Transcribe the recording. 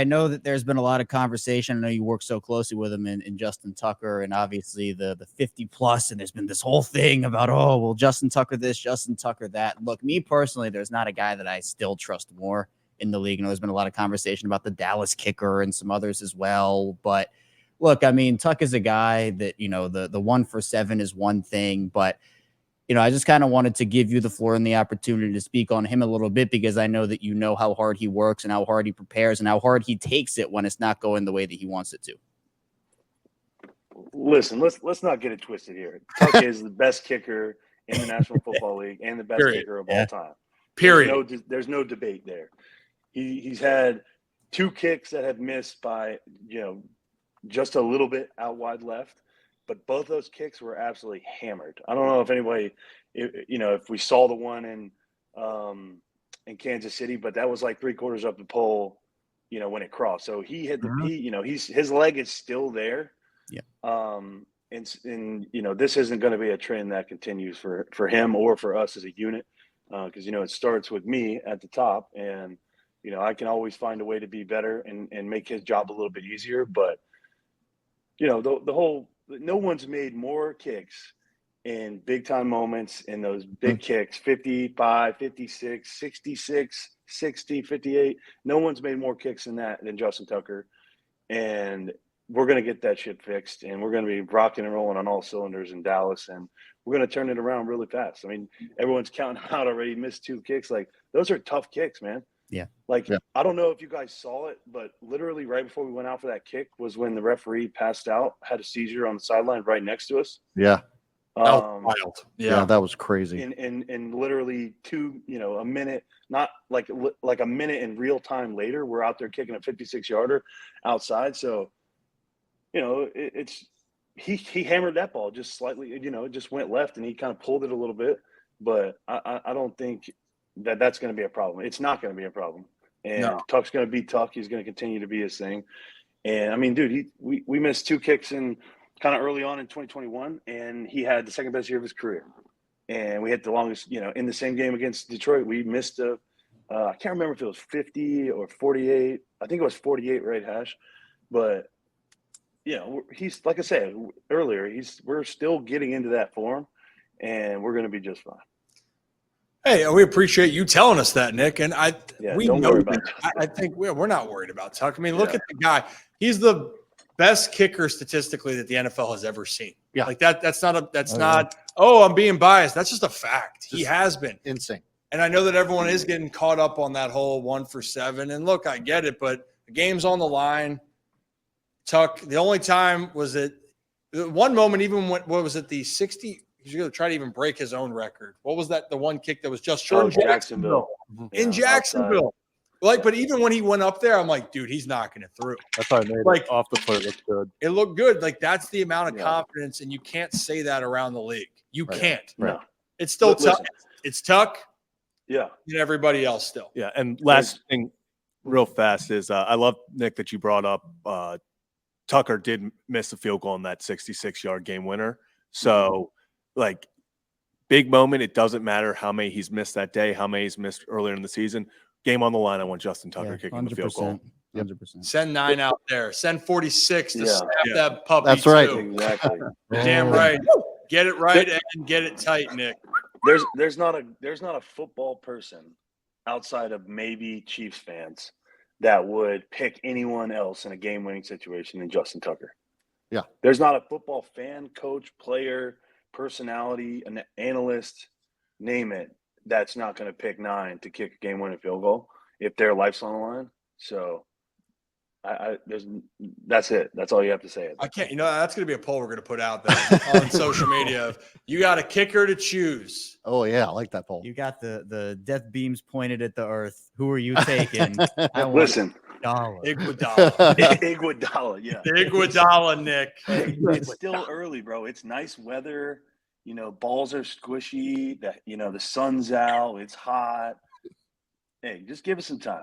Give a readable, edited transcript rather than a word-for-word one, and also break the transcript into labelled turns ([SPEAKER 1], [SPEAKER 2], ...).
[SPEAKER 1] I know that there's been a lot of conversation. I know you work so closely with him and Justin Tucker, and obviously the 50 plus, and there's been this whole thing about, oh, well, Justin Tucker this, Justin Tucker that. Look, me personally, there's not a guy that I still trust more in the league. And there's been a lot of conversation about the Dallas kicker and some others as well. But look, I mean, Tuck is a guy that, the 1 for 7 is one thing, but I just kind of wanted to give you the floor and the opportunity to speak on him a little bit, because I know that how hard he works and how hard he prepares and how hard he takes it when it's not going the way that he wants it to.
[SPEAKER 2] Listen, let's not get it twisted here. Tuck is the best kicker in the National Football League and the best kicker of all time.
[SPEAKER 3] Period.
[SPEAKER 2] There's no debate there. He's had 2 kicks that have missed by, just a little bit out wide left. But both those kicks were absolutely hammered. I don't know if anybody, if we saw the one in Kansas City, but that was like 3/4 up the pole, when it crossed. So he hit his leg is still there.
[SPEAKER 1] Yeah.
[SPEAKER 2] And this isn't going to be a trend that continues for him or for us as a unit, because it starts with me at the top, and I can always find a way to be better and make his job a little bit easier. But the whole. No one's made more kicks in big-time moments in those big kicks, 55, 56, 66, 60, 58. No one's made more kicks than Justin Tucker. And we're going to get that shit fixed, and we're going to be rocking and rolling on all cylinders in Dallas, and we're going to turn it around really fast. I mean, everyone's counting out already, missed 2 kicks. Like, those are tough kicks, man.
[SPEAKER 1] Yeah.
[SPEAKER 2] I don't know if you guys saw it, but literally right before we went out for that kick was when the referee passed out, had a seizure on the sideline right next to us.
[SPEAKER 4] Yeah.
[SPEAKER 3] That was wild.
[SPEAKER 4] Yeah, that was crazy.
[SPEAKER 2] And literally a minute, not like a minute in real time later, we're out there kicking a 56-yarder outside. So, he hammered that ball just slightly, it just went left, and he kind of pulled it a little bit. But I don't think that's going to be a problem. It's not going to be a problem. And Tuck's going to be Tuck. He's going to continue to be his thing. And I mean, dude, we missed 2 kicks in kind of early on in 2021, and he had the second best year of his career. And we hit the longest, in the same game against Detroit, we missed I can't remember if it was 50 or 48. I think it was 48, right, Hash? But he's, like I said earlier, we're still getting into that form, and we're going to be just fine.
[SPEAKER 3] Hey, we appreciate you telling us that, Nick. And we
[SPEAKER 2] don't
[SPEAKER 3] know
[SPEAKER 2] worry about
[SPEAKER 3] that. I think we're not worried about Tuck. I mean, look at the guy. He's the best kicker statistically that the NFL has ever seen.
[SPEAKER 4] Yeah.
[SPEAKER 3] Like that's not, I'm being biased. That's just a fact. He has been.
[SPEAKER 4] Insane.
[SPEAKER 3] And I know that everyone is getting caught up on that whole 1 for 7. And look, I get it, but the game's on the line. Tuck, the only time was it one moment, even when, what was it, the 60? He's going to try to even break his own record. What was that? The one kick that was just short in Jacksonville. In Jacksonville. Outside. But even when he went up there, I'm like, dude, he's knocking it through.
[SPEAKER 4] That's why I made it off the foot. It looked good.
[SPEAKER 3] It looked good. Like, that's the amount of confidence, and you can't say that around the league. You can't.
[SPEAKER 2] No.
[SPEAKER 3] It's still Tuck. It's Tuck.
[SPEAKER 2] Yeah.
[SPEAKER 3] And everybody else still.
[SPEAKER 4] Yeah. And last thing real fast is I love, Nick, that you brought up Tucker did miss a field goal on that 66-yard game winner. So, big moment. It doesn't matter how many he's missed that day, how many he's missed earlier in the season. Game on the line. I want Justin Tucker kicking the field goal.
[SPEAKER 1] 100%.
[SPEAKER 3] Send 9 out there. Send 46 to snap that puppy.
[SPEAKER 4] That's right.
[SPEAKER 3] Too.
[SPEAKER 2] Exactly.
[SPEAKER 3] Damn right. Get it right and get it tight, Nick.
[SPEAKER 2] There's not a football person outside of maybe Chiefs fans that would pick anyone else in a game-winning situation than Justin Tucker.
[SPEAKER 4] Yeah.
[SPEAKER 2] There's not a football fan, coach, player, personality, an analyst, name it, that's not going to pick 9 to kick a game-winning field goal if their life's on the line. So that's it. That's all you have to say.
[SPEAKER 3] I can't. That's going to be a poll we're going to put out there on social media. You got a kicker to choose.
[SPEAKER 4] Oh yeah, I like that poll.
[SPEAKER 1] You got the death beams pointed at the earth. Who are you taking?
[SPEAKER 2] Listen.
[SPEAKER 3] Iguodala.
[SPEAKER 2] Iguodala, yeah.
[SPEAKER 3] Iguodala, Nick.
[SPEAKER 2] Hey, it's still early, bro. It's nice weather. Balls are squishy. The sun's out. It's hot. Hey, just give us some time.